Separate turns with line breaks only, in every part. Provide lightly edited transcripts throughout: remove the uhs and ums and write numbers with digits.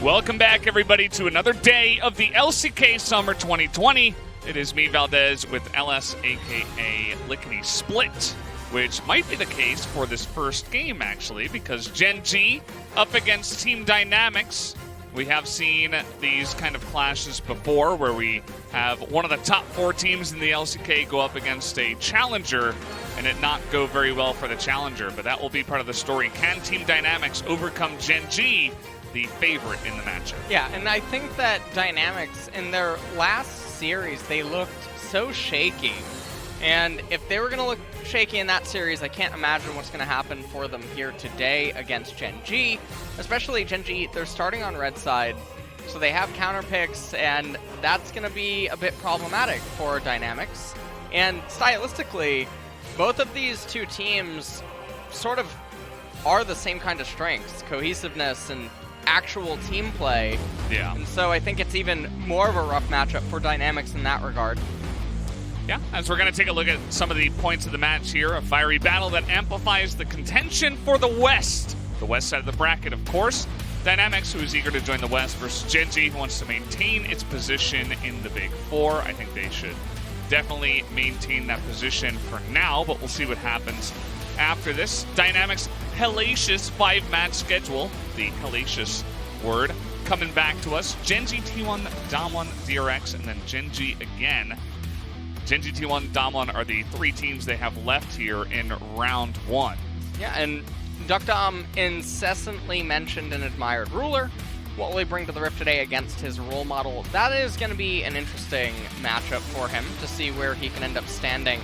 Welcome back, everybody, to another day of the LCK Summer 2020. It is me, Valdez, with LS, a.k.a. Lickety Split, which might be the case for this first game, actually, because Gen.G up against Team Dynamics. We have seen these kind of clashes before where we have one of the top 4 teams in the LCK go up against a challenger and it not go very well for the challenger, but that will be part of the story. Can Team Dynamics overcome Gen.G, the favorite in the matchup?
Yeah, and I think that Dynamics, in their last series, they looked so shaky. And if they were going to look shaky in that series, I can't imagine what's going to happen for them here today against Gen.G. Especially Gen.G, they're starting on red side, so they have counter picks, and that's going to be a bit problematic for Dynamics. And stylistically, both of these two teams sort of are the same kind of strengths, cohesiveness and actual team play.
Yeah.
And so I think it's even more of a rough matchup for Dynamics in that regard.
Yeah, as we're going to take a look at some of the points of the match here, a fiery battle that amplifies the contention for the west side of the bracket, of course. Dynamics, who is eager to join the west, versus Gen.G, who wants to maintain its position in the Big Four. I think they should definitely maintain that position for now, but we'll see what happens after this. Dynamics' hellacious 5-match schedule, the hellacious word, coming back to us. Gen.G, T1, Dom1, DRX, and then Gen.G again. Gen.G, T1, Dom1 are the 3 teams they have left here in round 1.
Yeah, and DuckDom incessantly mentioned and admired Ruler. What will he bring to the Rift today against his role model? That is going to be an interesting matchup for him to see where he can end up standing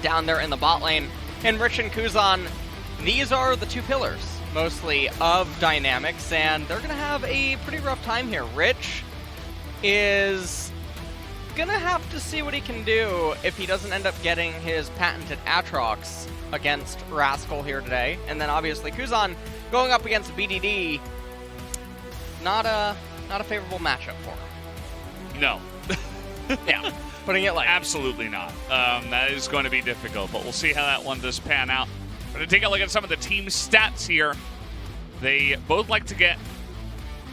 down there in the bot lane. And Rich and Kuzan, these are the 2 pillars, mostly, of Dynamics, and they're going to have a pretty rough time here. Rich is gonna have to see what he can do if he doesn't end up getting his patented Aatrox against Rascal here today. And then obviously Kuzan going up against BDD, not a favorable matchup for him.
No.
Yeah, putting it like
absolutely not. That is going to be difficult, but we'll see how that one does pan out. We're going to take a look at some of the team stats here. They both like to get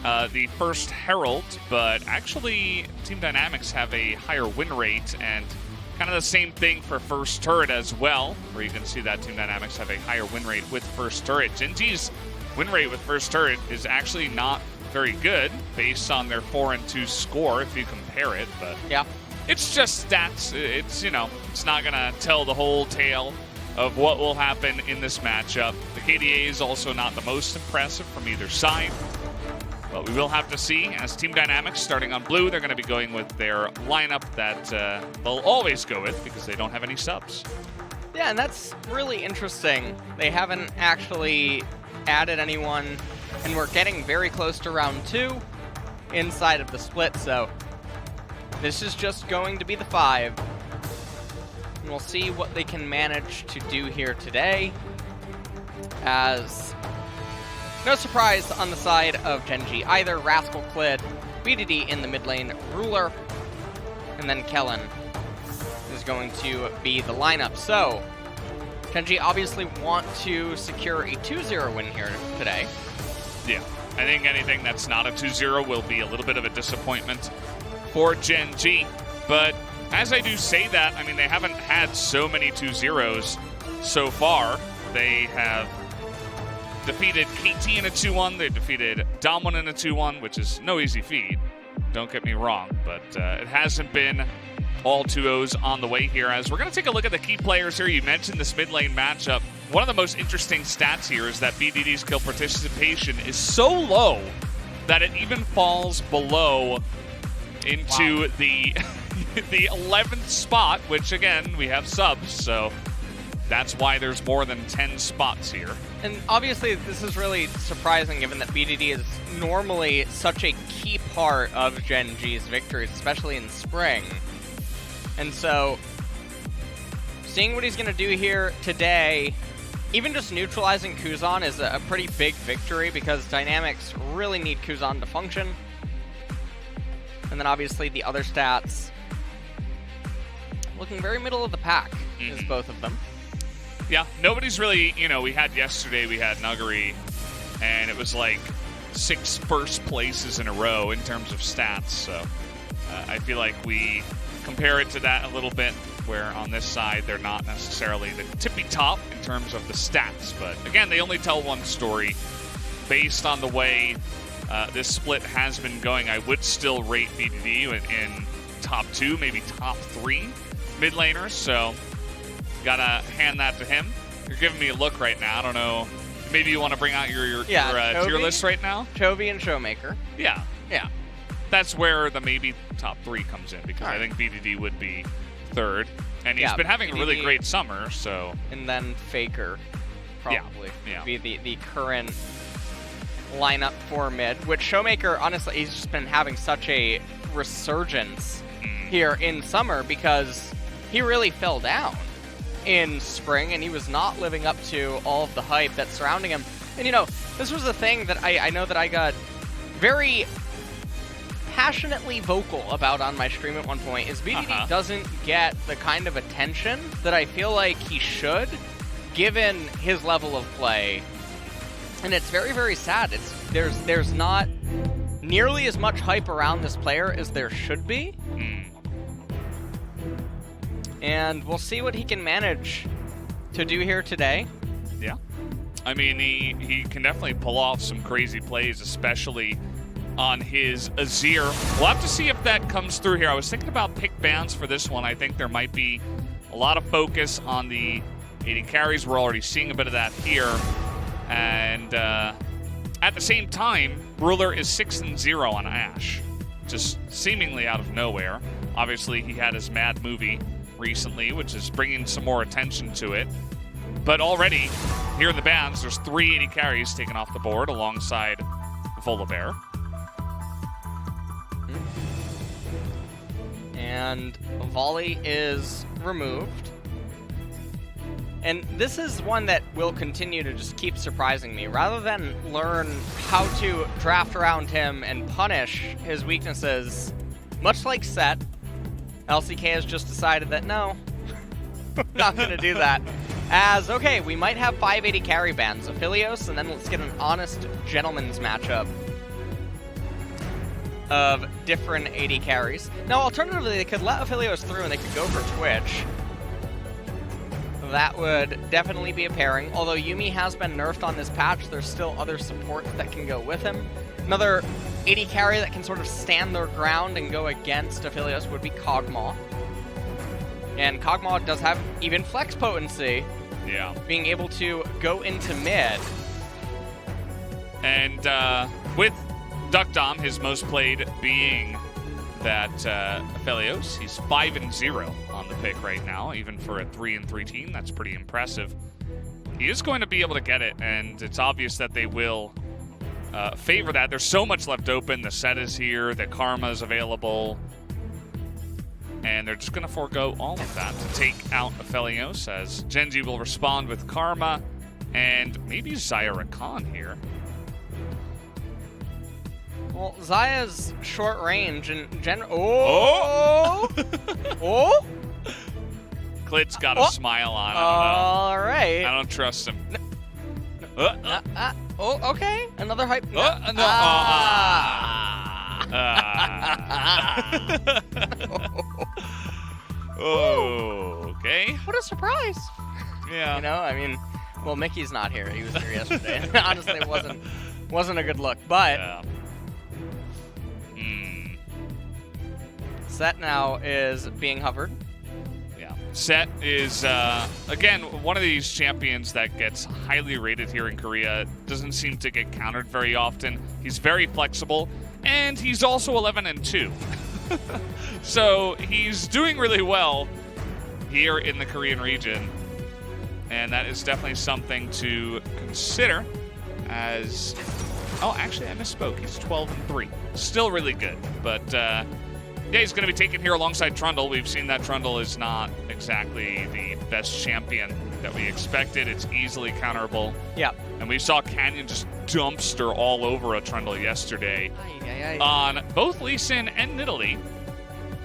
the first Herald, but actually Team Dynamics have a higher win rate, and kind of the same thing for first turret as well, where you can see that Team Dynamics have a higher win rate with first turret. Gen.G's win rate with first turret is actually not very good based on their 4-2 score if you compare it, but
yeah,
it's just stats. It's, you know, it's not gonna tell the whole tale of what will happen in this matchup. The KDA is also not the most impressive from either side. But we will have to see, as Team Dynamics, starting on blue, they're going to be going with their lineup that they'll always go with because they don't have any subs.
Yeah, and that's really interesting. They haven't actually added anyone, and we're getting very close to round 2 inside of the split, so this is just going to be the 5. And we'll see what they can manage to do here today, as no surprise on the side of Gen.G either. Rascal, Clid, BDD in the mid lane, Ruler, and then Kellen is going to be the lineup. So, Gen.G obviously want to secure a 2-0 win here today.
Yeah, I think anything that's not a 2-0 will be a little bit of a disappointment for Gen.G. But as I do say that, I mean, they haven't had so many 2-0s so far. They have defeated KT in a 2-1. They defeated Dom1 in a 2-1, which is no easy feat. Don't get me wrong, but it hasn't been all 2-0s on the way here. As we're going to take a look at the key players here. You mentioned this mid lane matchup. One of the most interesting stats here is that BDD's kill participation is so low that it even falls below into the 11th spot, which again, we have subs, so that's why there's more than 10 spots here.
And obviously, this is really surprising given that BDD is normally such a key part of Gen.G's victories, especially in spring. And so, seeing what he's going to do here today, even just neutralizing Kuzan is a pretty big victory because Dynamics really need Kuzan to function. And then obviously the other stats, looking very middle of the pack is both of them.
Yeah, nobody's really, you know, we had yesterday, we had Nuggery, and it was like 6 first places in a row in terms of stats. So I feel like we compare it to that a little bit, where on this side they're not necessarily the tippy top in terms of the stats. But again, they only tell one story. Based on the way this split has been going, I would still rate BDD in top 2, maybe top 3 mid laners. So gotta hand that to him. You're giving me a look right now. I don't know. Maybe you want to bring out your tier list right now?
Chovy and Showmaker.
Yeah.
Yeah.
That's where the maybe top 3 comes in, because I think BDD would be 3rd. And he's been having a really great summer, so...
And then Faker, probably, be the current lineup for mid. Which Showmaker, honestly, he's just been having such a resurgence here in summer, because he really fell down in spring, and he was not living up to all of the hype that's surrounding him. And, you know, this was a thing that I know that I got very passionately vocal about on my stream at one point, is BDD doesn't get the kind of attention that I feel like he should, given his level of play. And it's very, very sad. There's not nearly as much hype around this player as there should be. And we'll see what he can manage to do here today.
Yeah. I mean, he can definitely pull off some crazy plays, especially on his Azir. We'll have to see if that comes through here. I was thinking about pick bans for this one. I think there might be a lot of focus on the AD carries. We're already seeing a bit of that here. And at the same time, Ruler is 6-0 on Ashe, just seemingly out of nowhere. Obviously, he had his Mad movie recently, which is bringing some more attention to it. But already, here in the bans, there's 3 AD carries taken off the board alongside Volibear.
And Volley is removed. And this is one that will continue to just keep surprising me. Rather than learn how to draft around him and punish his weaknesses, much like Set, LCK has just decided that no, not going to do that. As, okay, we might have 5 AD carry bans, Aphelios, and then let's get an honest gentleman's matchup of different AD carries. Now, alternatively, they could let Aphelios through and they could go for Twitch. That would definitely be a pairing. Although Yuumi has been nerfed on this patch, there's still other supports that can go with him. Another AD carry that can sort of stand their ground and go against Aphelios would be Kog'Maw. And Kog'Maw does have even flex potency.
Yeah.
Being able to go into mid.
And with Duck Dom, his most played being that Aphelios, he's 5-0 on the pick right now, even for a 3-3 team. That's pretty impressive. He is going to be able to get it, and it's obvious that they will favor that. There's so much left open. The Set is here, the Karma is available, and they're just going to forego all of that to take out Aphelios, as Gen.G will respond with Karma and maybe Xayah Rakan here.
Well, Xayah's short range and Oh!
Klit's got a smile on.
All right.
I don't trust him.
Okay. Another hype.
Okay.
What a surprise.
Yeah.
You know, I mean, well, Mickey's not here. He was here yesterday. Honestly, it wasn't a good look, but Set now is being hovered.
Yeah. Set is, again, one of these champions that gets highly rated here in Korea. Doesn't seem to get countered very often. He's very flexible, and he's also 11-2. So he's doing really well here in the Korean region, and that is definitely something to consider as... Oh, actually, I misspoke. He's 12-3. Still really good, but... yeah, he's going to be taken here alongside Trundle. We've seen that Trundle is not exactly the best champion that we expected. It's easily counterable.
Yeah.
And we saw Canyon just dumpster all over a Trundle yesterday on both Lee Sin and Nidalee.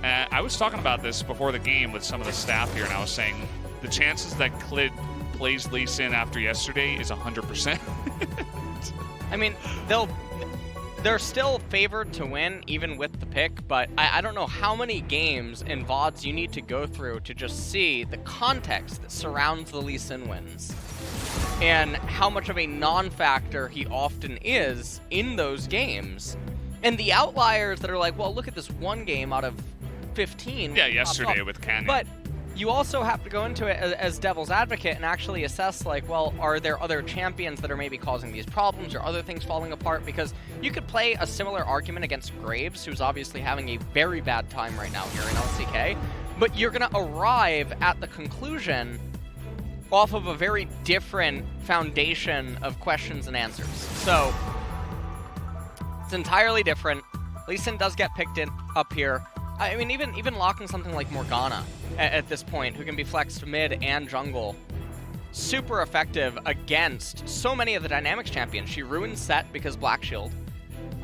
I was talking about this before the game with some of the staff here, and I was saying the chances that Klid plays Lee Sin after yesterday is 100%.
I mean, they're still favored to win, even with the pick, but I don't know how many games and VODs you need to go through to just see the context that surrounds the Lee Sin wins, and how much of a non-factor he often is in those games. And the outliers that are like, well, look at this one game out of 15.
Yeah, yesterday with Canyon.
But you also have to go into it as devil's advocate and actually assess, like, well, are there other champions that are maybe causing these problems or other things falling apart? Because you could play a similar argument against Graves, who's obviously having a very bad time right now here in LCK, but you're going to arrive at the conclusion off of a very different foundation of questions and answers. So it's entirely different. Lee Sin does get picked up here. I mean, even locking something like Morgana at this point, who can be flexed mid and jungle, super effective against so many of the Dynamics champions. She ruins Set because Black Shield,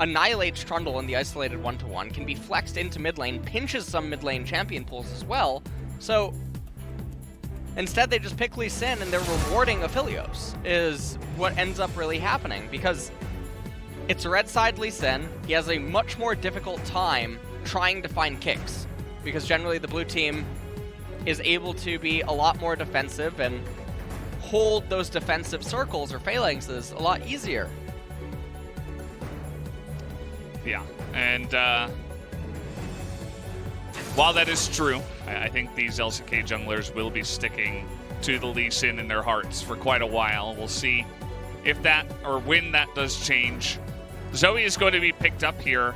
annihilates Trundle in the isolated 1-to-1, can be flexed into mid lane, pinches some mid lane champion pools as well. So instead, they just pick Lee Sin and they're rewarding Aphelios, is what ends up really happening, because it's red side Lee Sin. He has a much more difficult time trying to find kicks, because generally the blue team is able to be a lot more defensive and hold those defensive circles or phalanxes a lot easier.
Yeah, and while that is true, I think these LCK junglers will be sticking to the Lee Sin in their hearts for quite a while. We'll see if that, or when that does change. Zoe is going to be picked up here,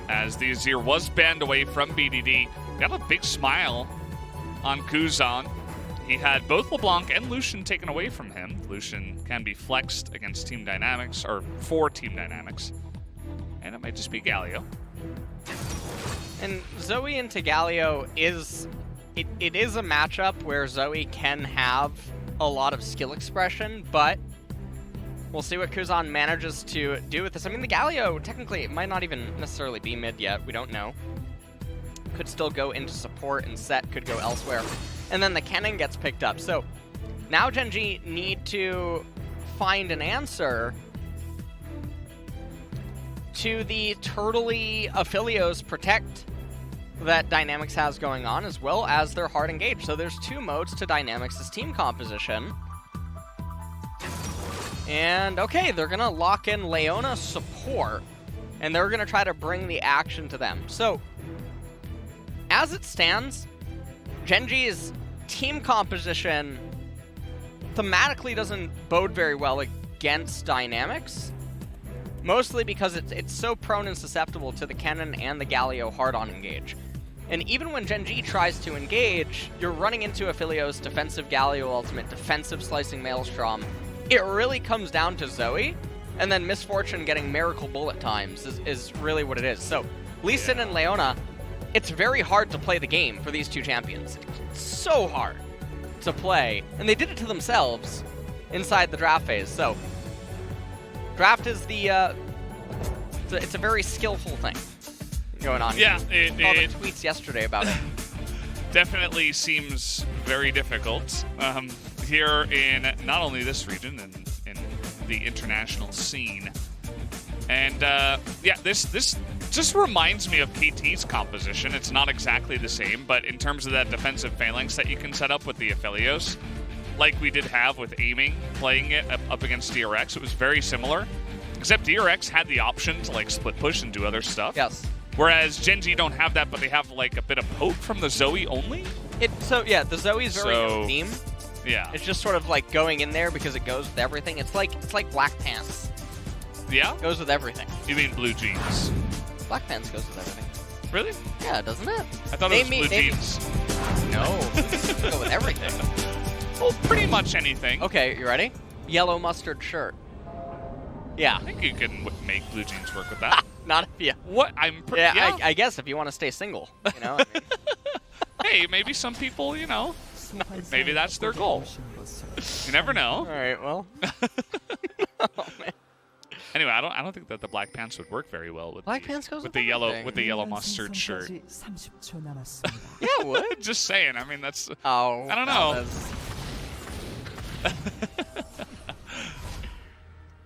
as the Azir was banned away from BDD. Got a big smile on Kuzan. He had both LeBlanc and Lucian taken away from him. Lucian can be flexed against Team Dynamics, or for Team Dynamics. And it might just be Galio.
And Zoe into Galio is... It is a matchup where Zoe can have a lot of skill expression, but we'll see what Kuzan manages to do with this. I mean, the Galio, technically, it might not even necessarily be mid yet. We don't know. Could still go into support, and Set could go elsewhere. And then the Kennen gets picked up. So now Gen.G need to find an answer to the turtley Aphelios protect that Dynamics has going on, as well as their hard engage. So there's two modes to Dynamics' team composition. And okay, they're gonna lock in Leona support, and they're gonna try to bring the action to them. So as it stands, Gen.G's team composition thematically doesn't bode very well against Dynamics, mostly because it's so prone and susceptible to the Kennen and the Galio hard-on engage. And even when Gen.G tries to engage, you're running into Aphelios, defensive Galio ultimate, defensive slicing Maelstrom. It really comes down to Zoe, and then Misfortune getting Miracle Bullet times is really what it is. So Lee Sin and Leona, it's very hard to play the game for these two champions. It's so hard to play, and they did it to themselves inside the draft phase. So draft is it's a very skillful thing going on.
Yeah,
I saw the tweets yesterday about it.
Definitely seems very difficult here in not only this region, and in the international scene. And yeah, this just reminds me of KT's composition. It's not exactly the same, but in terms of that defensive phalanx that you can set up with the Aphelios, like we did have with aiming, playing it up against DRX, it was very similar. Except DRX had the option to like split push and do other stuff.
Yes.
Whereas Gen.G don't have that, but they have like a bit of poke from the Zoe only.
So yeah, the Zoe's very theme.
Yeah.
It's just sort of like going in there because it goes with everything. It's like Black Pants.
Yeah?
It goes with everything.
You mean blue jeans?
Black Pants goes with everything.
Really?
Yeah, doesn't it?
I thought it was blue jeans.
No, it go with everything.
Well, pretty much anything.
Okay, you ready? Yellow mustard shirt. Yeah.
I think you can make blue jeans work with that.
Not if you...
What? Yeah.
I guess if you want to stay single, you know? I mean.
Hey, maybe some people, you know, maybe that's their goal. You never know.
All right, well. Oh, man.
Anyway, I don't think that the black pants would work very well with the yellow mustard shirt.
Yeah, it would.
Just saying. I mean, that's.
Oh.
I don't know.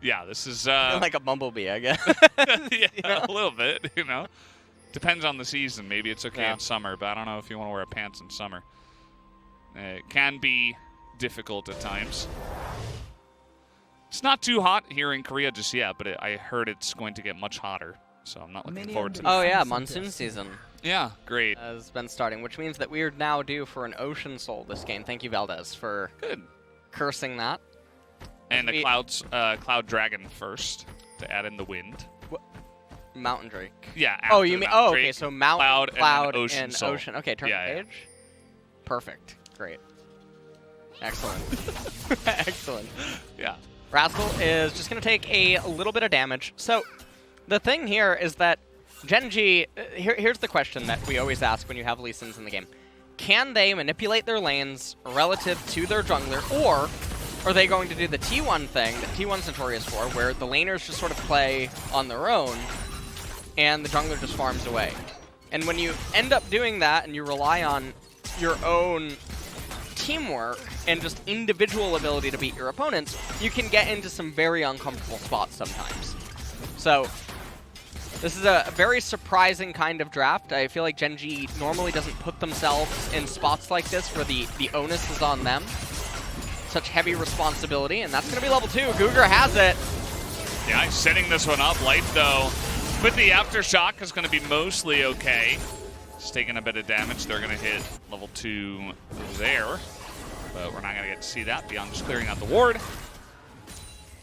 Yeah, this is
Like a bumblebee, I guess.
yeah,
You know?
a little bit. Depends on the season. Maybe it's okay
Yeah.
in summer, but I don't know if you want to wear pants in summer. It can be difficult at times. It's not too hot here in Korea just yet, but I heard it's going to get much hotter, so I'm not looking forward to that.
Oh yeah, monsoon season
Yeah, great.
has been starting, which means that we are now due for an Ocean Soul this game. Thank you, Valdez, for
Good.
cursing that.
And the Cloud Dragon first to add in the wind.
Mountain Drake.
Yeah.
Oh,
after
you
the
mean?
Mountain
Oh,
Drake,
okay. So Mountain,
Cloud,
Cloud,
and then
and
Soul.
Ocean. Okay, turn
Yeah,
the
yeah.
page. Perfect. Great. Excellent. Excellent.
Yeah.
Rascal is just going to take a little bit of damage. So the thing here is that Gen.G, here's the question that we always ask when you have Lee Sins in the game. Can they manipulate their lanes relative to their jungler, or are they going to do the T1 thing that T1's notorious for, where the laners just sort of play on their own and the jungler just farms away? And when you end up doing that and you rely on your own teamwork and just individual ability to beat your opponents, you can get into some very uncomfortable spots sometimes. So this is a very surprising kind of draft. I feel like Gen.G normally doesn't put themselves in spots like this where the onus is on them. Such heavy responsibility, and that's going to be level 2. Googer has it.
Yeah, he's setting this one up. Light, though, with the Aftershock is going to be mostly okay. It's taking a bit of damage. They're going to hit level 2 there, but we're not going to get to see that beyond just clearing out the ward.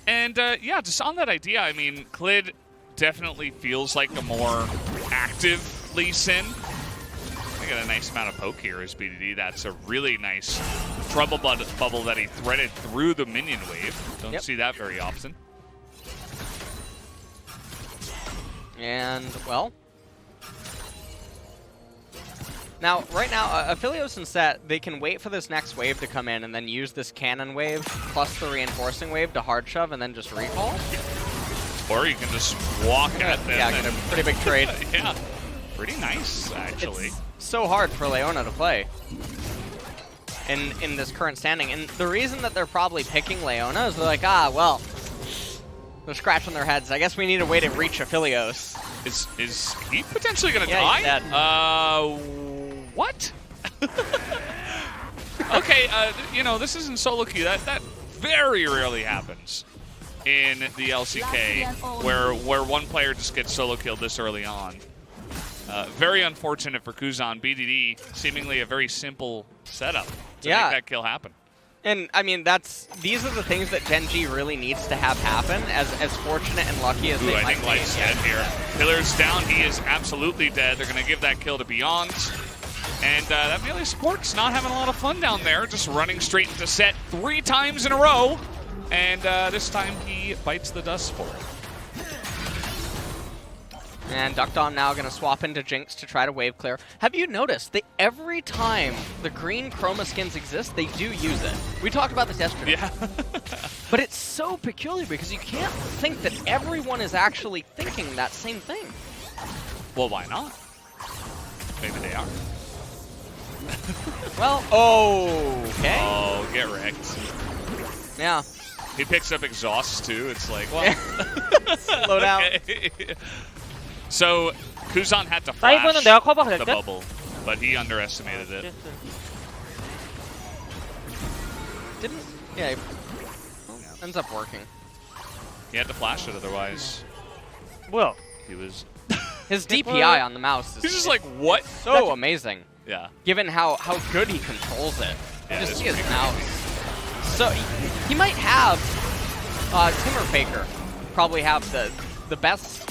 And, yeah, just on that idea, I mean, Clid definitely feels like a more active Lee Sin. I got a nice amount of poke here as BDD. That's a really nice trouble bubble that he threaded through the minion wave. Don't see that very often.
And, well, now, right now, Aphelios and Set, they can wait for this next wave to come in and then use this cannon wave plus the reinforcing wave to hard shove and then just recall.
Or you can just walk at them.
Yeah, get a pretty big trade.
Yeah, pretty nice, actually.
It's so hard for Leona to play in this current standing. And the reason that they're probably picking Leona is they're like, well, they're scratching their heads. I guess we need a way to reach Aphelios.
Is he potentially going to
Yeah,
die?
he's dead.
What? Okay, this isn't solo queue. That very rarely happens in the LCK, where one player just gets solo killed this early on. Very unfortunate for Kuzan. BDD, seemingly a very simple setup to make that kill happen.
And, I mean, these are the things that Gen.G really needs to have happen, as fortunate and lucky as they might be.
I think Light's dead here. Pillar's down. He is absolutely dead. They're going to give that kill to Beyond. And that melee support's not having a lot of fun down there, just running straight into Set 3 times in a row. And this time he bites the dust for it.
And Duckdom now going to swap into Jinx to try to wave clear. Have you noticed that every time the green chroma skins exist, they do use it? We talked about this yesterday.
Yeah.
But it's so peculiar because you can't think that everyone is actually thinking that same thing.
Well, why not? Maybe they are.
Well, okay.
Oh, get wrecked.
Yeah.
He picks up exhaust too. It's like, well,
slow down.
Okay. So Kuzan had to flash the bubble, but he underestimated it.
Yeah, ends up working.
He had to flash it, otherwise.
Well,
he was.
His DPI on the mouse is
he's just like, what?
So amazing.
Yeah.
Given how good he controls it.
Yeah,
Just see his mouse. So he might have Timur Faker probably have the best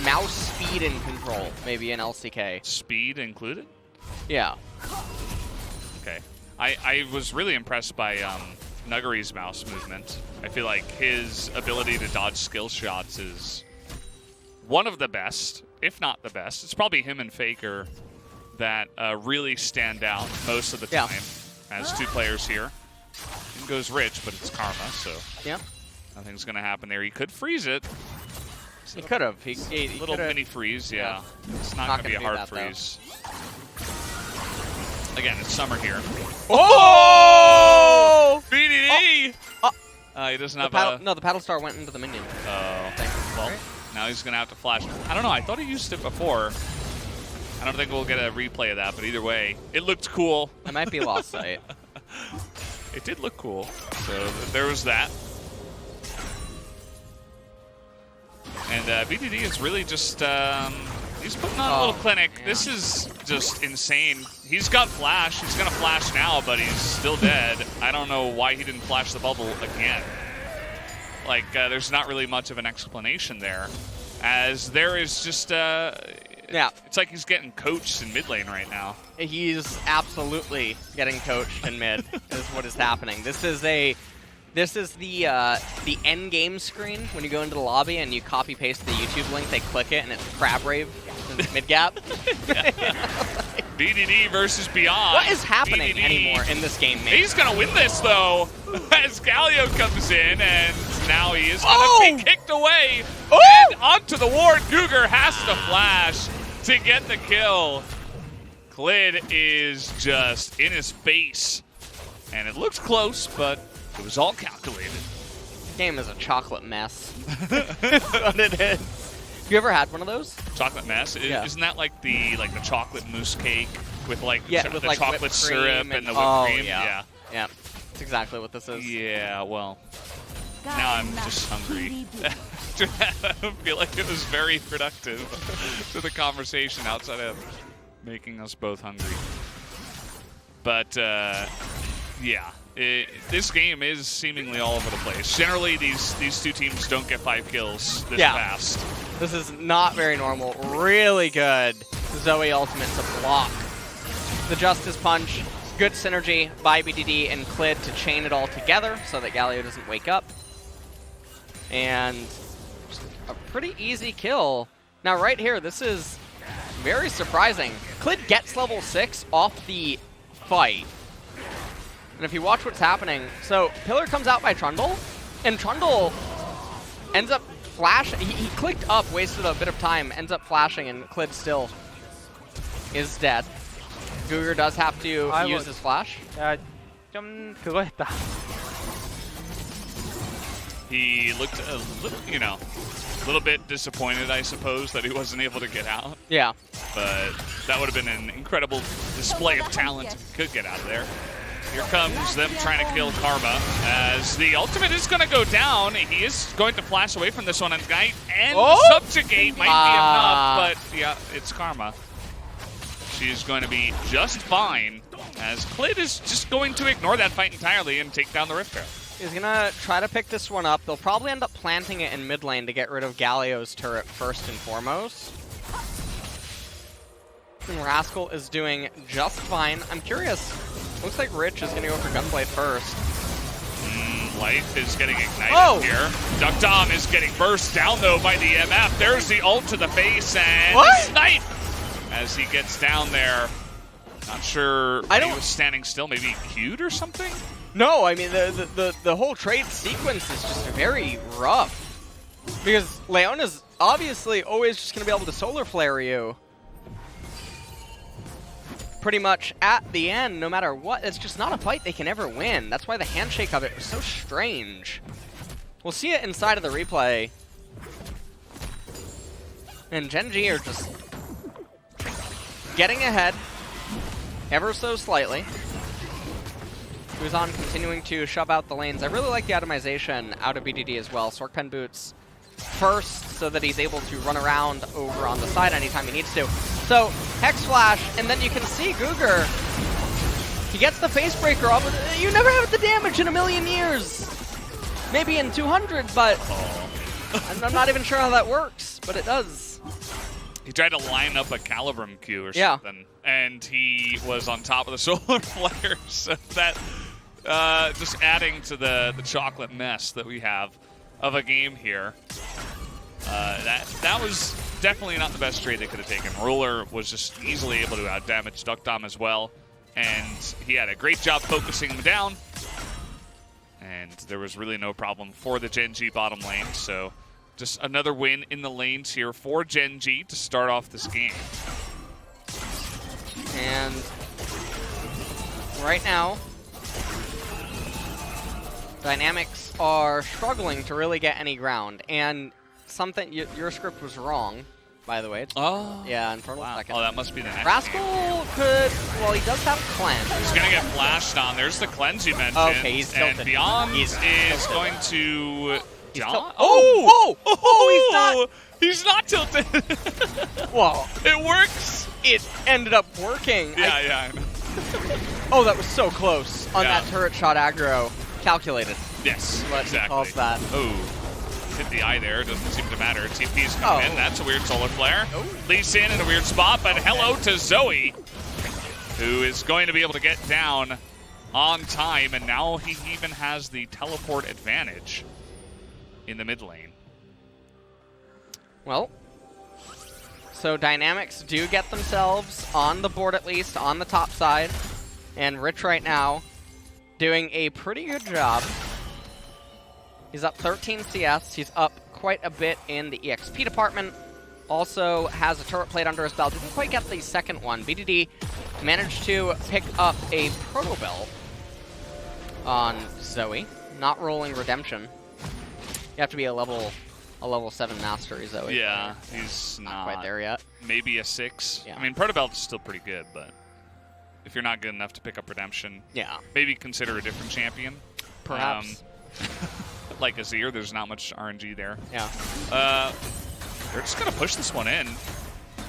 mouse speed and control maybe in LCK.
Speed included?
Yeah.
Okay. I was really impressed by Nuggery's mouse movement. I feel like his ability to dodge skill shots is one of the best, if not the best. It's probably him and Faker that really stand out most of the time as 2 players here. He goes rich, but it's karma, so nothing's going to happen there. He could freeze it.
He could have. He
little mini freeze, yeah. It's not going to be a hard freeze. Again, it's Summer here.
Oh!
BDD! He doesn't have a...
No, the paddle star went into the minion.
Oh. Well,
Right?
now he's going to have to flash. I don't know. I thought he used it before. I don't think we'll get a replay of that, but either way, it looked cool.
I might be lost sight.
It did look cool. So there was that. And BDD is really just, he's putting on a little clinic.
Yeah.
This is just insane. He's got flash. He's going to flash now, but he's still dead. I don't know why he didn't flash the bubble again. Like, there's not really much of an explanation there. As there is just,
Yeah.
it's like he's getting coached in mid lane right now.
He's absolutely getting coached in mid, is what is happening. This is the end game screen when you go into the lobby and you copy paste the YouTube link, they click it, and it's Crab Rave mid gap.
BDD versus Beyond.
What is happening
BDD.
anymore in this game, man?
He's gonna win this though, as Galio comes in, and now he is gonna be kicked away. And onto the ward. Cougar has to flash to get the kill. Clid is just in his face, and it looks close, but it was all calculated.
This game is a chocolate mess. That's what it is. Have you ever had one of those?
Chocolate mess?
Yeah.
Isn't that like the chocolate mousse cake with like
with
the
like
chocolate
whipped
syrup
cream
and the whipped cream?
Yeah. Yeah. That's exactly what this is.
Yeah, well, now I'm just hungry. I don't feel like it was very productive to the conversation outside of making us both hungry. But, yeah. This game is seemingly all over the place. Generally, these two teams don't get 5 kills this fast.
This is not very normal. Really good Zoe ultimate to block the Justice Punch. Good synergy by BDD and Clid to chain it all together so that Galio doesn't wake up. And just a pretty easy kill. Now right here, this is very surprising. Clid gets level 6 off the fight. And if you watch what's happening, so Pillar comes out by Trundle, and Trundle ends up flashing. He clicked up, wasted a bit of time, ends up flashing, and Clid still is dead. Cougar does have to use his flash.
좀 그거 했다.
He looked a little, a little bit disappointed, I suppose, that he wasn't able to get out.
Yeah.
But that would have been an incredible display of talent if he could get out of there. Here comes them trying to kill Karma, as the ultimate is going to go down. He is going to flash away from this one, and Subjugate might be enough, but yeah, it's Karma. She's going to be just fine, as Clid is just going to ignore that fight entirely and take down the Rift Arrow.
He's going to try to pick this one up. They'll probably end up planting it in mid lane to get rid of Galio's turret first and foremost. And Rascal is doing just fine. I'm curious. Looks like Rich is going to go for Gunblade first.
Life is getting ignited here. Duck Dom is getting burst down, though, by the MF. There's the ult to the face, and snipe as he gets down there. Not sure why he was standing still. Maybe queued or something?
No, I mean, the whole trade sequence is just very rough. Because Leon is obviously always just going to be able to solar flare you. Pretty much at the end, no matter what. It's just not a fight they can ever win. That's why the handshake of it was so strange. We'll see it inside of the replay. And Gen.G are just getting ahead ever so slightly. Uzan continuing to shove out the lanes. I really like the atomization out of BDD as well. Sorkpen boots first so that he's able to run around over on the side anytime he needs to. So, Hex Flash, and then you can see Cougar. He gets the face breaker off. You never have the damage in a million years. Maybe in 200, but I'm not even sure how that works, but it does.
He tried to line up a Calibrum Q or something, and he was on top of the solar flare, so that just adding to the chocolate mess that we have of a game here. That was definitely not the best trade they could have taken. Ruler was just easily able to outdamage Duck Dom as well, and he had a great job focusing him down, and there was really no problem for the Gen.G bottom lane, so just another win in the lanes here for Gen.G to start off this game.
And right now, Dynamics are struggling to really get any ground, and something your script was wrong, by the way.
Oh.
Yeah, Infernal
Wow.
second.
Oh, that must be the next.
Rascal could, well, he does have cleanse.
He's gonna get flashed on. There's the cleanse you mentioned.
Okay, he's tilted.
And Beyond
He's
is
tilted.
going to.
He's
John?
he's not.
He's not tilted.
Well,
It works.
it ended up working.
Yeah. I know.
Oh, that was so close on
Yeah.
that turret shot aggro. Calculated.
Yes,
What he
exactly.
calls that.
Oh, hit the eye there. Doesn't seem to matter. TP's coming in. That's a weird solar flare.
Oh.
Lee Sin in a weird spot, but hello to Zoe, who is going to be able to get down on time, and now he even has the teleport advantage in the mid lane.
Well, so Dynamics do get themselves on the board, at least on the top side, and Rich right now doing a pretty good job. He's up 13 CS. He's up quite a bit in the EXP department. Also has a turret plate under his belt. Didn't quite get the second one. BDD managed to pick up a Proto Belt on Zoe. Not rolling Redemption. You have to be a level 7 mastery, Zoe.
Yeah, he's
Not quite there yet.
Maybe a 6.
Yeah.
I mean, Protobelt is still pretty good, but if you're not good enough to pick up Redemption,
Yeah,
maybe consider a different champion.
perhaps.
Like Azir, there's not much RNG there.
Yeah.
They're just going to push this one in.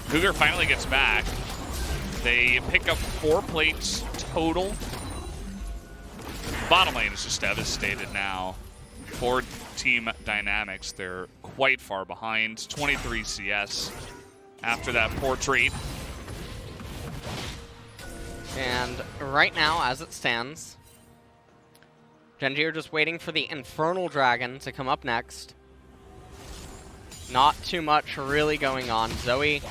Cougar finally gets back. They pick up 4 plates total. Bottom lane is just devastated now. For Team Dynamics, they're quite far behind. 23 CS after that poor trade.
And right now, as it stands, Gen.G are just waiting for the Infernal Dragon to come up next. Not too much really going on. Zoe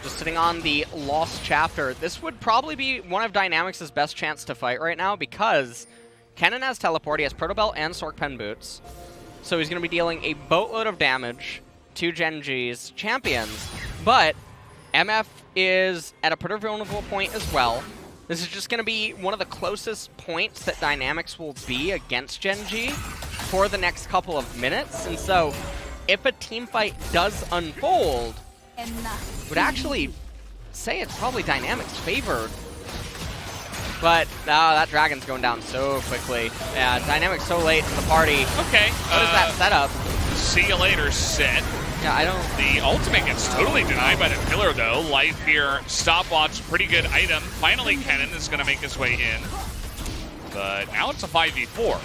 just sitting on the Lost Chapter. This would probably be one of Dynamics' best chance to fight right now because Kennen has Teleport, he has Protobelt and Sork Pen Boots. So he's going to be dealing a boatload of damage to Gen.G's champions. But MF is at a pretty vulnerable point as well. This is just going to be one of the closest points that Dynamics will be against Gen.G for the next couple of minutes. And so if a team fight does unfold, would actually say it's probably Dynamics favored. But that dragon's going down so quickly. Yeah, Dynamics so late in the party.
Okay.
What is that setup?
See you later, Sid.
Yeah, I don't...
The ultimate gets totally denied by the pillar, though. Life here, stopwatch, pretty good item. Finally, Kennen is going to make his way in. But now it's a 5v4.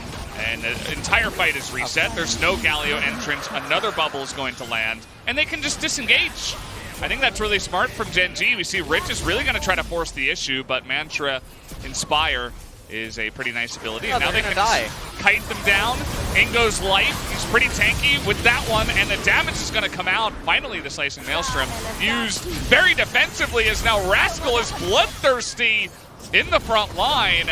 And the entire fight is reset. There's no Galio entrance. Another bubble is going to land. And they can just disengage. I think that's really smart from Gen.G. We see Rich is really going to try to force the issue, but Mantra Inspire is a pretty nice ability.
Oh,
and now they can
die.
just kite them down. In goes Life. He's pretty tanky with that one, and the damage is going to come out. Finally, the Slicing Maelstrom used very defensively as now Rascal is bloodthirsty in the front line.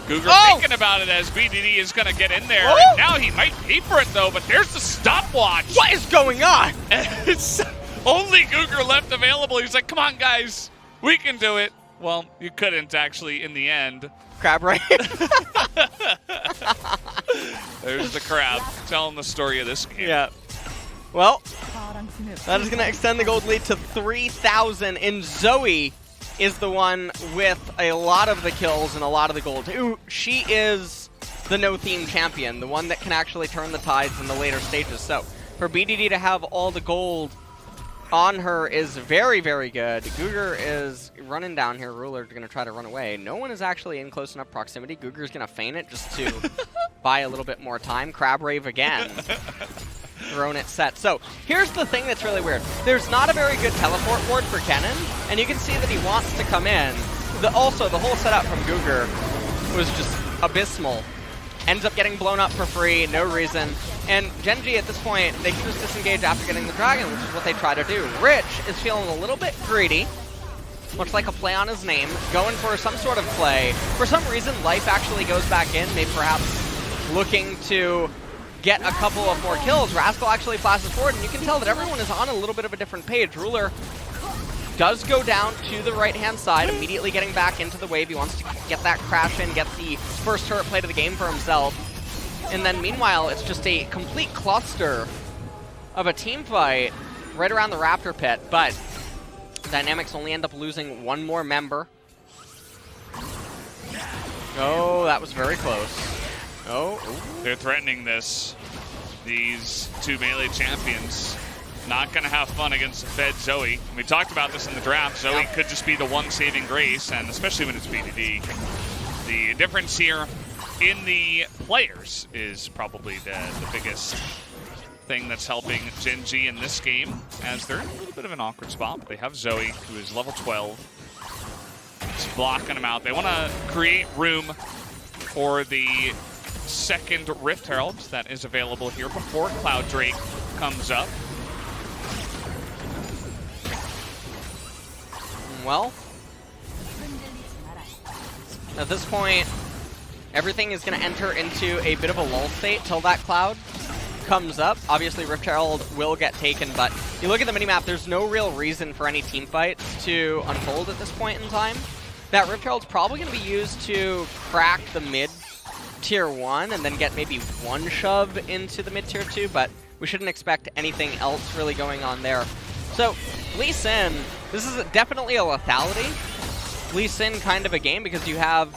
Cougar thinking about it as BDD is going to get in there. And now he might pay for it, though, but there's the stopwatch.
What is going on?
It's only Cougar left available. He's like, come on, guys. We can do it. Well, you couldn't, actually, in the end.
Crab right.
There's the crab telling the story of this game.
Yeah. Well, that is going to extend the gold lead to 3,000, and Zoe is the one with a lot of the kills and a lot of the gold. Ooh, she is the no-theme champion, the one that can actually turn the tides in the later stages. So for BDD to have all the gold on her is very, very good. Cougar is running down here. Ruler's going to try to run away. No one is actually in close enough proximity. Cougar's going to feign it just to buy a little bit more time. Crab Rave again. Thrown it set. So here's the thing that's really weird. There's not a very good teleport board for Kennen, and you can see that he wants to come in. Also, the whole setup from Cougar was just abysmal. Ends up getting blown up for free, no reason. And Gen.G at this point, they can just disengage after getting the dragon, which is what they try to do. Rich is feeling a little bit greedy, much like a play on his name, going for some sort of play. For some reason, Life actually goes back in, maybe perhaps looking to get a couple of more kills. Rascal actually flashes forward, and you can tell that everyone is on a little bit of a different page. Ruler does go down to the right-hand side, immediately getting back into the wave. He wants to get that crash in, get the first turret play to the game for himself. And then meanwhile, it's just a complete cluster of a team fight right around the Raptor pit, but Dynamics only end up losing one more member. Oh, that was very close. Oh.
They're threatening this. These two melee champions not going to have fun against the fed Zoe. We talked about this in the draft. Zoe could just be the one saving grace, and especially when it's BDD. The difference here in the players is probably the biggest thing that's helping Gen.G in this game, as they're in a little bit of an awkward spot. But they have Zoe, who is level 12. It's blocking them out. They want to create room for the second Rift Herald that is available here before Cloud Drake comes up.
Well, at this point, everything is going to enter into a bit of a lull state till that Cloud comes up. Obviously, Rift Herald will get taken, but you look at the minimap, there's no real reason for any team fights to unfold at this point in time. That Rift Herald's probably going to be used to crack the mid tier 1 and then get maybe one shove into the mid tier 2, but we shouldn't expect anything else really going on there. So, Lee Sin, this is definitely a lethality Lee Sin kind of a game, because you have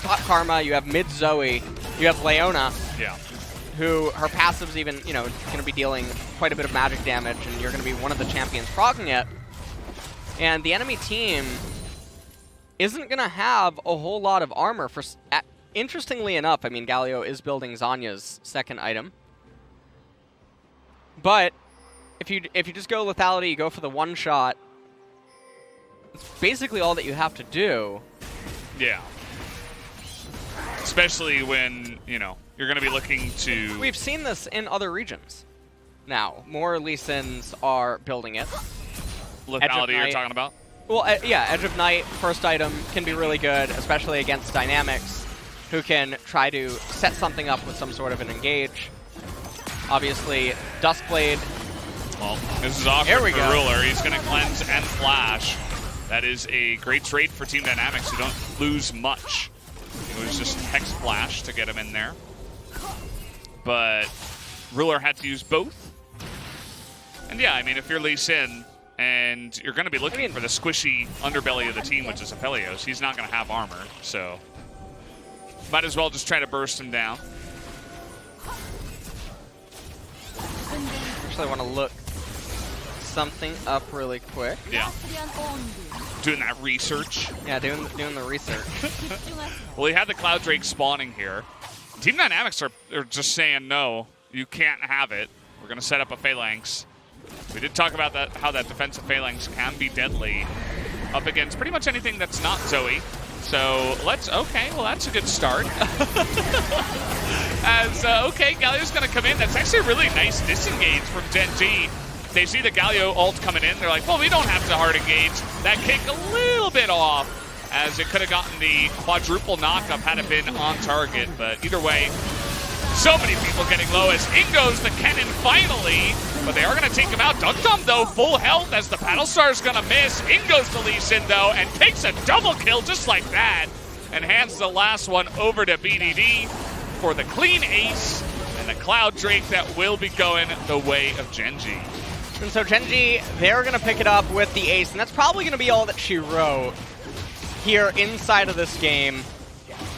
top Karma, you have mid Zoe, you have Leona, who her passive's even, you know, going to be dealing quite a bit of magic damage, and you're going to be one of the champions proccing it. And the enemy team isn't going to have a whole lot of armor. Interestingly enough, I mean, Galio is building Zanya's second item. But if you just go lethality, you go for the one shot, it's basically all that you have to do.
Yeah. Especially when, you know, you're going to be looking to...
We've seen this in other regions. Now, more Lee Sins are building it.
Lethality you're talking about?
Well, yeah, Edge of Night, first item, can be really good, especially against Dynamics, who can try to set something up with some sort of an engage. Obviously, Duskblade.
Well, this is awkward for Ruler. He's going to cleanse and flash. That is a great trade for Team Dynamics, who don't lose much. It was just Hex Flash to get him in there. But Ruler had to use both. And yeah, I mean, if you're Lee Sin, and you're going to be looking for the squishy underbelly of the team, which is Aphelios, he's not going to have armor, so might as well just try to burst him down.
Actually, I want to look something up really quick.
Yeah. Doing that research.
Yeah, doing the research.
Well, he had the Cloud Drake spawning here. Team Dynamics are just saying, no, you can't have it. We're going to set up a Phalanx. We did talk about that, how that defensive Phalanx can be deadly up against pretty much anything that's not Zoe. So let's, okay, well that's a good start. Okay, Galio's gonna come in. That's actually a really nice disengage from Gen.G. They see the Galio ult coming in. They're like, well, we don't have to hard engage. That kick a little bit off, as it could have gotten the quadruple knockup had it been on target. But either way, so many people getting low as in goes the Kennen finally, but they are going to take him out. Dunkdom, though, full health as the Battlestar's going to miss. In goes to Lee Sin, though, and takes a double kill just like that, and hands the last one over to BDD for the clean ace, and the Cloud Drake that will be going the way of Gen.G.
And so Gen.G, they're going to pick it up with the ace, and that's probably going to be all that she wrote here inside of this game.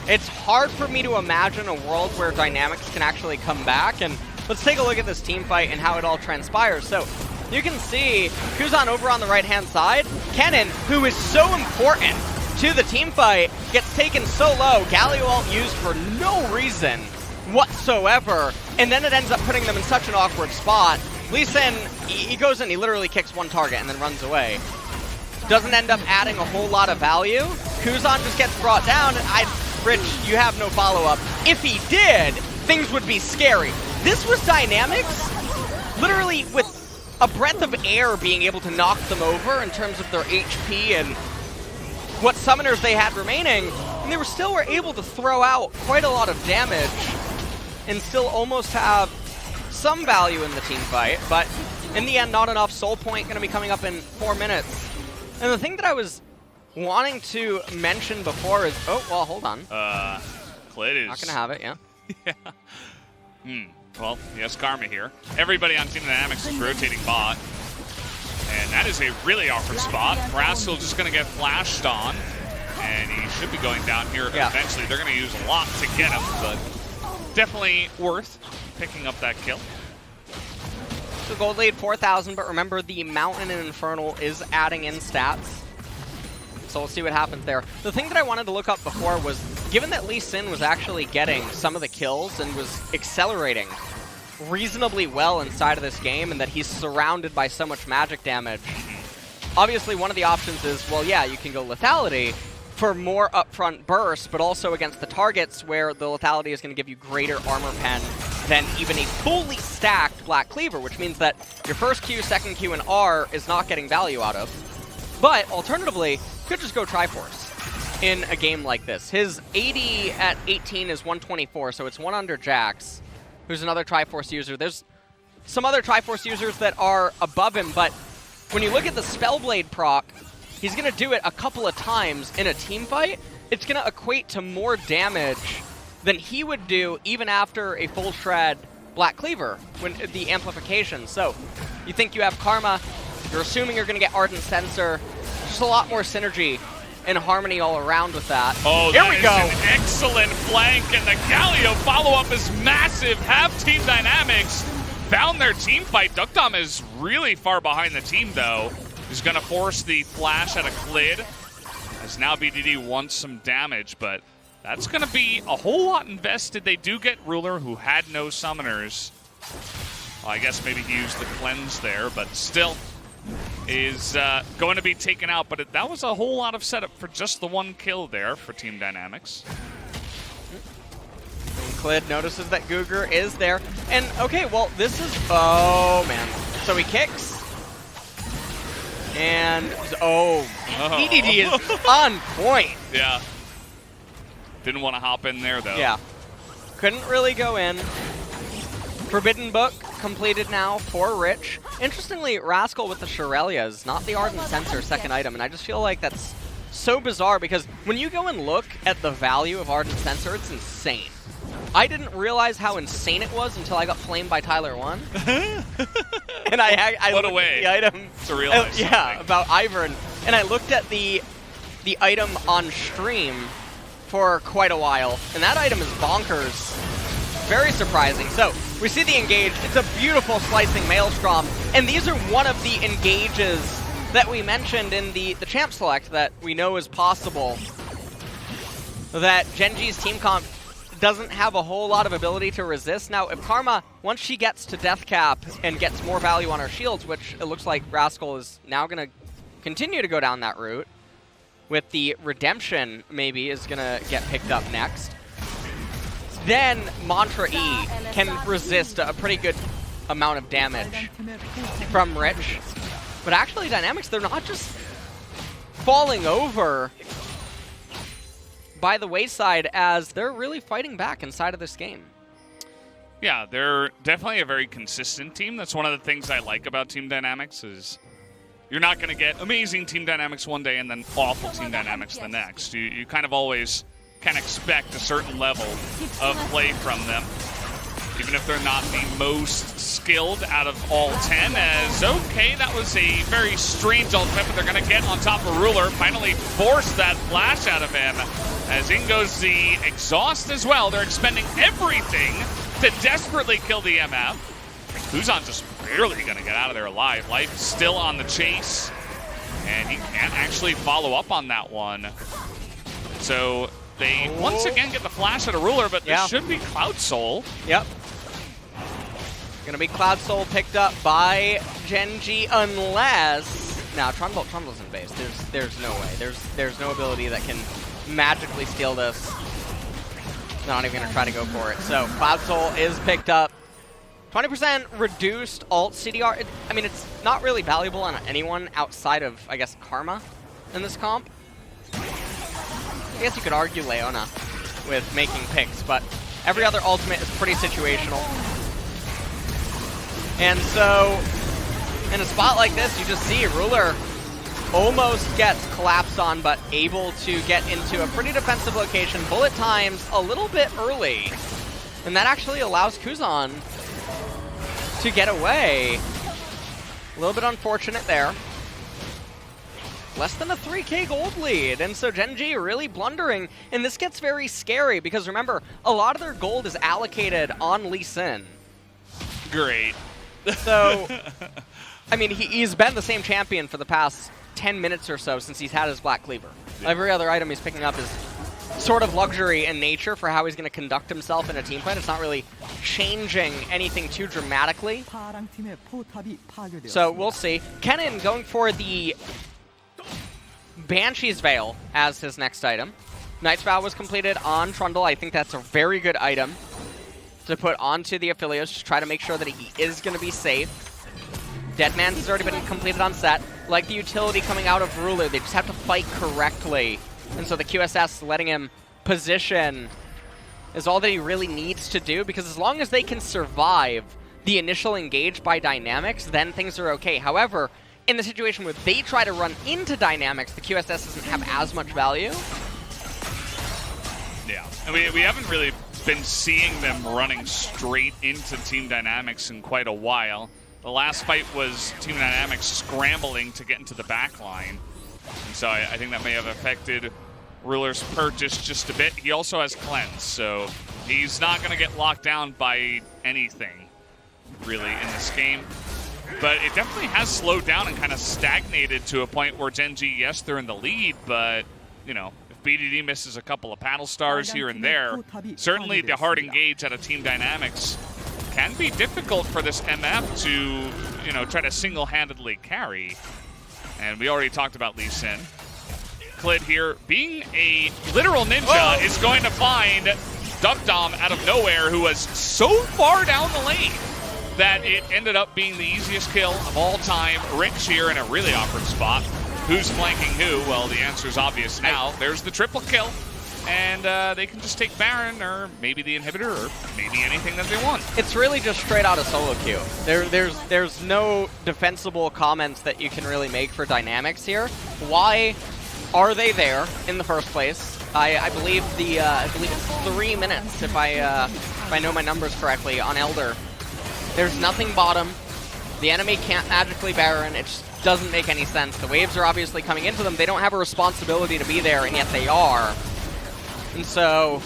It's hard for me to imagine a world where Dynamics can actually come back, and let's take a look at this team fight and how it all transpires. So you can see Kuzan over on the right-hand side. Kennen, who is so important to the team fight, gets taken so low. Galio ult used for no reason whatsoever, and then it ends up putting them in such an awkward spot. Lee Sin, he goes in, he literally kicks one target and then runs away. Doesn't end up adding a whole lot of value. Kuzan just gets brought down, and Rich, you have no follow-up. If he did, things would be scary. This was Dynamics, literally with a breath of air being able to knock them over in terms of their HP and what summoners they had remaining, and they were able to throw out quite a lot of damage and still almost have some value in the team fight, but in the end, not enough. Soul Point going to be coming up in 4 minutes. And the thing that I was wanting to mention before is, oh, well, hold on.
Clit is...
Not going to have it, yeah.
Yeah. Well, yes, Karma here. Everybody on Team Dynamics is rotating bot. And that is a really awkward spot. Rascal just going to get flashed on. And he should be going down here eventually. They're going to use a lot to get him, but definitely worth picking up that kill.
So gold lead 4,000, but remember the Mountain and Infernal is adding in stats. So we'll see what happens there. The thing that I wanted to look up before was, given that Lee Sin was actually getting some of the kills and was accelerating reasonably well inside of this game, and that he's surrounded by so much magic damage, obviously one of the options is, well, yeah, you can go lethality for more upfront bursts, but also against the targets where the lethality is going to give you greater armor pen than even a fully stacked Black Cleaver, which means that your first Q, second Q, and R is not getting value out of. But alternatively, you could just go Triforce in a game like this. His AD at 18 is 124, so it's one under Jax, who's another Triforce user. There's some other Triforce users that are above him, but when you look at the Spellblade proc, he's going to do it a couple of times in a team fight. It's going to equate to more damage than he would do even after a full shred Black Cleaver, when the amplification. So you think you have Karma, you're assuming you're going to get Ardent Sensor. Just a lot more synergy and harmony all around with that.
Oh,
here we go.
An excellent flank, and the Galio follow-up is massive. Have Team Dynamics found their team fight. Duckdom is really far behind the team, though. He's going to force the flash at a Clid, as now BDD wants some damage, but that's going to be a whole lot invested. They do get Ruler, who had no summoners. Well, I guess maybe he used the cleanse there, but still is going to be taken out. But that was a whole lot of setup for just the one kill there for Team Dynamics.
Clid notices that Guger is there. And, okay, well, this is... Oh, man. So he kicks. And, BDD is on point.
Yeah. Didn't want to hop in there, though.
Yeah. Couldn't really go in. Forbidden Book completed now for Rich. Interestingly, Rascal with the Shirelias, not the Ardent Sensor second item, and I just feel like that's so bizarre because when you go and look at the value of Ardent Sensor, it's insane. I didn't realize how insane it was until I got flamed by Tyler 1. And I
what
looked
a way
at the item
to realize
yeah, about Ivern, and I looked at the item on stream for quite a while, and that item is bonkers. Very surprising. So we see the engage. It's a beautiful slicing Maelstrom, and these are one of the engages that we mentioned in the champ select that we know is possible, that Gen.G's team comp doesn't have a whole lot of ability to resist. Now, if Karma, once she gets to death cap and gets more value on her shields, which it looks like Rascal is now going to continue to go down that route, with the Redemption maybe is going to get picked up next, then Mantra E can resist a pretty good amount of damage from Rich. But actually, Dynamics, they're not just falling over by the wayside, as they're really fighting back inside of this game.
Yeah, they're definitely a very consistent team. That's one of the things I like about Team Dynamics is you're not going to get amazing Team Dynamics one day and then awful Team Dynamics the next. You kind of always can expect a certain level of play from them, even if they're not the most skilled out of all 10, as okay, that was a very strange ultimate, but they're going to get on top of Ruler, finally force that flash out of him, as in goes the exhaust as well. They're expending everything to desperately kill the MF. Kuzan just barely going to get out of there alive. Life still on the chase, and he can't actually follow up on that one. So they once again get the flash at a Ruler, but this should be Cloud Soul.
Yep. Gonna be Cloud Soul picked up by Gen.G, unless... Now, Trundle's in base. There's no way. There's no ability that can magically steal this. They're not even gonna try to go for it. So, Cloud Soul is picked up. 20% reduced alt CDR. I mean, it's not really valuable on anyone outside of, I guess, Karma in this comp. I guess you could argue Leona with making picks, but every other ultimate is pretty situational. And so, in a spot like this, you just see Ruler almost gets collapsed on, but able to get into a pretty defensive location. Bullet times a little bit early. And that actually allows Kuzan to get away. A little bit unfortunate there. Less than a 3K gold lead, and so Gen.G really blundering, and this gets very scary because remember, a lot of their gold is allocated on Lee Sin.
Great.
So, I mean, he's been the same champion for the past 10 minutes or so since he's had his Black Cleaver. Yeah. Every other item he's picking up is sort of luxury in nature for how he's going to conduct himself in a team fight. It's not really changing anything too dramatically. So we'll see. Kennen going for the Banshee's Veil as his next item. Knight's Vow was completed on Trundle. I think that's a very good item to put onto the Aphelios to try to make sure that he is going to be safe. Deadman's has already been completed on set. Like the utility coming out of Ruler, they just have to fight correctly. And so the QSS letting him position is all that he really needs to do, because as long as they can survive the initial engage by Dynamics, then things are okay. However, in the situation where they try to run into Dynamics, the QSS doesn't have as much value.
Yeah, and we haven't really been seeing them running straight into Team Dynamics in quite a while. The last fight was Team Dynamics scrambling to get into the back line. And so I think that may have affected Ruler's purchase just a bit. He also has Cleanse, so he's not going to get locked down by anything, really, in this game. But it definitely has slowed down and kind of stagnated to a point where Gen.G, yes, they're in the lead, but, you know, if BDD misses a couple of paddle stars here and there, certainly the hard engage out of Team Dynamics can be difficult for this MF to, you know, try to single-handedly carry. And we already talked about Lee Sin. Klid here, being a literal ninja, is going to find Dum out of nowhere, who was so far down the lane that it ended up being the easiest kill of all time. Rich here in a really awkward spot. Who's flanking who? Well, the answer is obvious now. There's the triple kill. And they can just take Baron, or maybe the inhibitor, or maybe anything that they want. It's
really just straight out of solo queue. There's no defensible comments that you can really make for Dynamics here. Why are they there in the first place? I believe it's 3 minutes if I know my numbers correctly on Elder. There's nothing bottom. The enemy can't magically Baron. It just doesn't make any sense. The waves are obviously coming into them. They don't have a responsibility to be there, and yet they are. And so...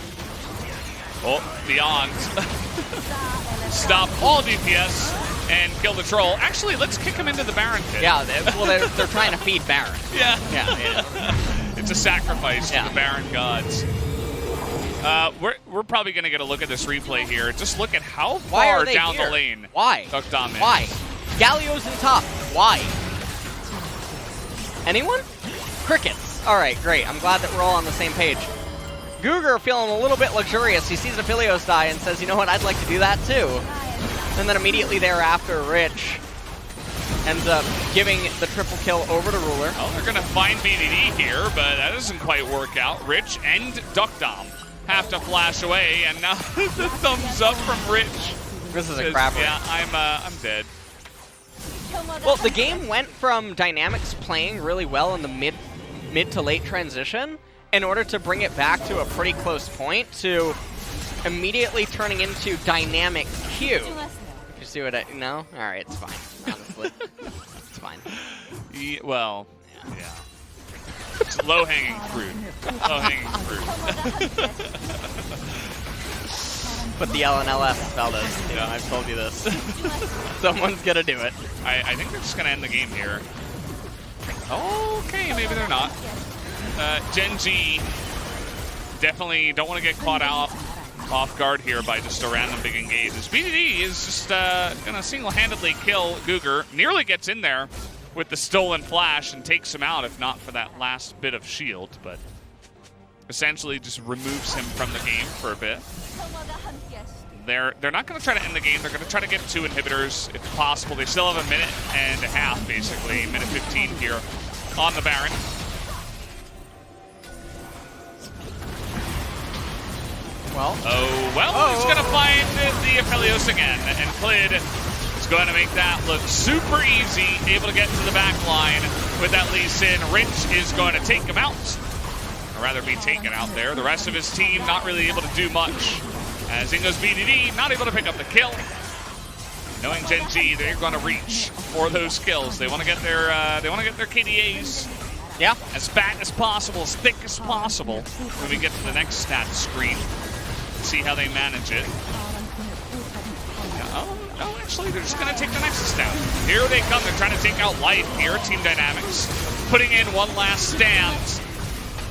Oh, Beyond. Stop all DPS and kill the troll. Actually, let's kick him into the Baron pit.
Yeah, they're trying to feed Baron.
Yeah.
Yeah.
It's a sacrifice to the Baron gods. We're probably going to get a look at this replay here. Just look at how far down the lane.
Why? Why? Galio's in top. Why? Anyone? Crickets. All right, great. I'm glad that we're all on the same page. Guger feeling a little bit luxurious. He sees Aphelios die and says, you know what, I'd like to do that too. And then immediately thereafter, Rich ends up giving the triple kill over to Ruler.
Well, they're going to find BDD here, but that doesn't quite work out. Rich and Dum have to flash away, and now the thumbs up from Rich.
This is a crapper.
Yeah, I'm dead.
Well, the game went from Dynamics playing really well in the mid to late transition in order to bring it back to a pretty close point to immediately turning into Dynamic Q. If you see what I... No? Alright, it's fine, honestly. It's fine.
Yeah, well, yeah. It's low-hanging fruit. Low-hanging fruit.
Put the L in LS, Valdez. You know, I've told you this. Someone's gonna do it.
I think they're just gonna end the game here. Okay, maybe they're not. Gen.G definitely don't want to get caught off guard here by just a random big engage. This BDD is just gonna single-handedly kill Guger. Nearly gets in there with the stolen flash and takes him out, if not for that last bit of shield, but essentially just removes him from the game for a bit. They're not going to try to end the game. They're going to try to get 2 inhibitors if possible. They still have a minute and a half, basically, minute 15 here on the Baron.
Well.
He's going to find the Aphelios again, and Klid is going to make that look super easy, able to get to the back line with that Lee Sin. Rich is going to take him out, or rather be taken out there. The rest of his team not really able to do much As in goes BDD, not able to pick up the kill. Knowing Gen.G, they're going to reach for those kills. They want to get their KDAs as fat as possible, as thick as possible when we get to the next stat screen. See how they manage it. Oh, no, actually, they're just going to take the Nexus down. Here they come. They're trying to take out Life here. Team Dynamics putting in one last stand.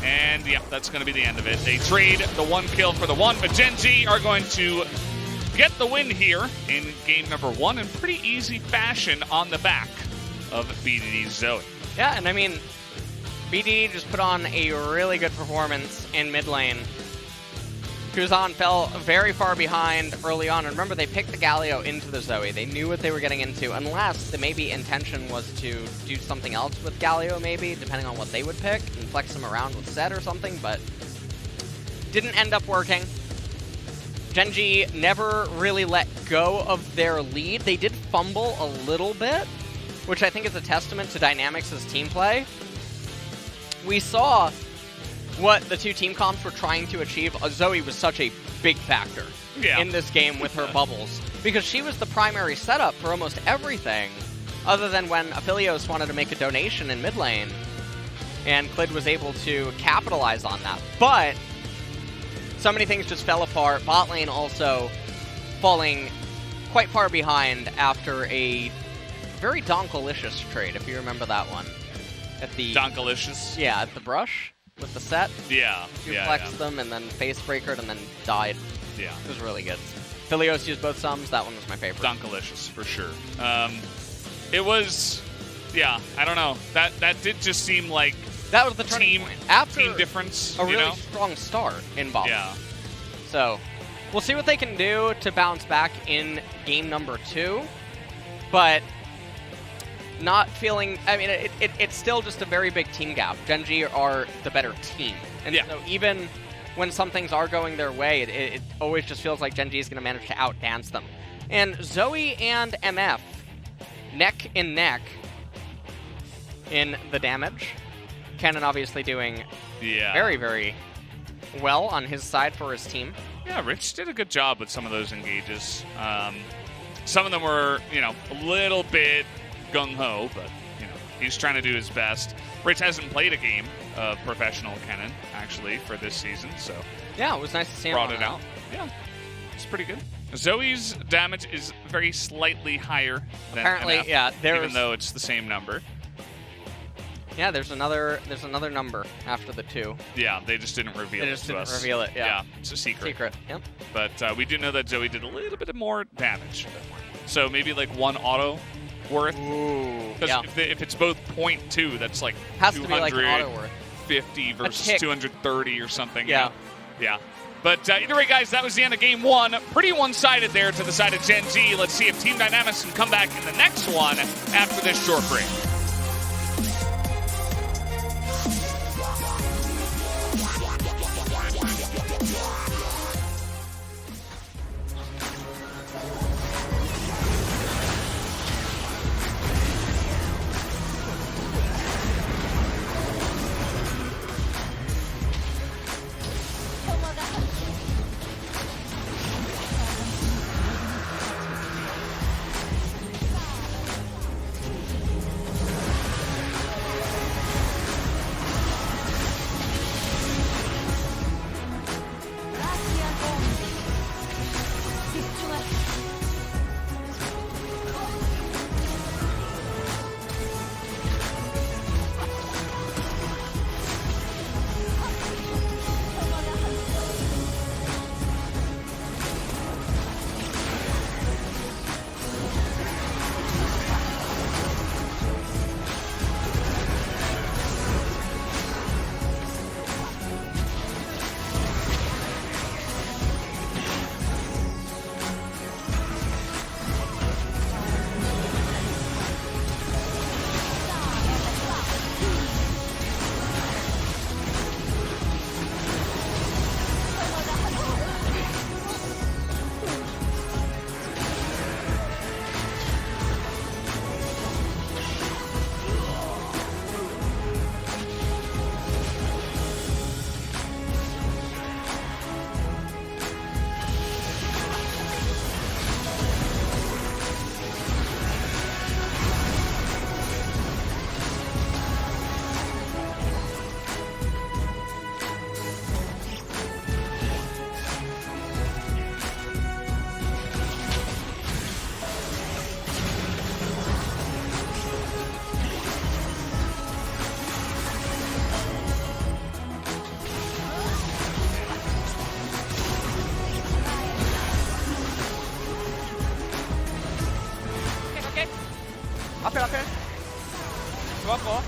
And, yeah, that's going to be the end of it. They trade the 1 kill for the 1, but Gen.G are going to get the win here in game number 1 in pretty easy fashion on the back of BDD's Zoe.
Yeah, and I mean, BDD just put on a really good performance in mid lane. Kuzan fell very far behind early on, and remember, they picked the Galio into the Zoe. They knew what they were getting into, unless the maybe intention was to do something else with Galio, maybe, depending on what they would pick, and flex them around with Zed or something, but didn't end up working. Gen.G never really let go of their lead. They did fumble a little bit, which I think is a testament to Dynamics' team play. We saw what the two team comps were trying to achieve. Zoe was such a big factor in this game with her bubbles, because she was the primary setup for almost everything, other than when Aphelios wanted to make a donation in mid lane, and Clid was able to capitalize on that. But so many things just fell apart. Bot lane also falling quite far behind after a very Donkalicious trade, if you remember that one. At the
Donkalicious?
Yeah, at the brush with the set.
Yeah.
You flexed them and then face breakered and then died.
Yeah.
It was really good. Philios used both sums. That one was my favorite.
Donkalicious, for sure. It was, yeah, I don't know. That did just seem like
that was the turning point. After
team difference,
a really strong start in bot.
Yeah.
So, we'll see what they can do to bounce back in game number 2. But not feeling, I mean, it's still just a very big team gap. Gen.G are the better team. And so even when some things are going their way, it always just feels like Gen.G is going to manage to outdance them. And Zoe and MF, neck and neck in the damage. Kennen obviously doing very, very well on his side for his team.
Yeah, Rich did a good job with some of those engages. Some of them were, a little bit gung-ho, but, he's trying to do his best. Rich hasn't played a game of professional Kennen, actually, for this season, so...
Yeah, it was nice to see him
brought it out. Yeah, it's pretty good. Zoe's damage is very slightly higher than
apparently,
MF, even though it's the same number.
Yeah, there's another number after the 2.
Yeah, they just didn't reveal it to us.
They just didn't reveal it, yeah.
It's a secret.
Yep.
But we do know that Zoe did a little bit more damage. So maybe like 1 auto worth.
Ooh,
Because if it's both 0.2, that's like
has to be like an auto worth.
50 versus 230 or something.
Yeah.
Yeah. But either way, guys, that was the end of game 1. Pretty one-sided there to the side of Gen.G. Let's see if Team Dynamics can come back in the next one after this short break.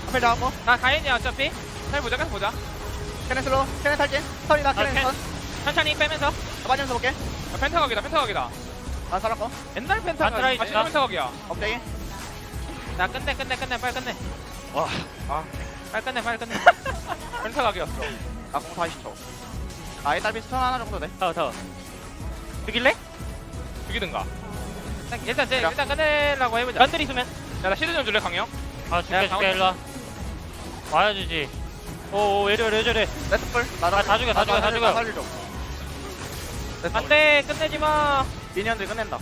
앞에 나왔고.
나 가인이야 어차피. 잘 보자 계속 보자.
캐넨 슬로우. 캐넨 탈진. 턴이다. 캐넨 턴.
천천히 빼면서.
빠지면서 볼게.
펜타각이다 펜타각이다.
난 살았고.
옛날 펜타각.
안드라이드
다시
있다.
펜타각이야.
오케이.
나 끝내 빨리 끝내.
와. 아.
빨리 끝내. 펜타각이었어.
나공 40초. 아예 딸비 스턴 하나 정도 돼.
타워. 죽일래?
죽이든가. 일단
그래.
일단 끝내려고 해보자.
건드리 있으면.
야나 시드 좀 줄래 강영?
아 줄게 일로와. 와야지. 오 왜 저래.
레트풀.
다 죽여.
살려줘.
안돼 끝내지 마.
미니언들 끝낸다.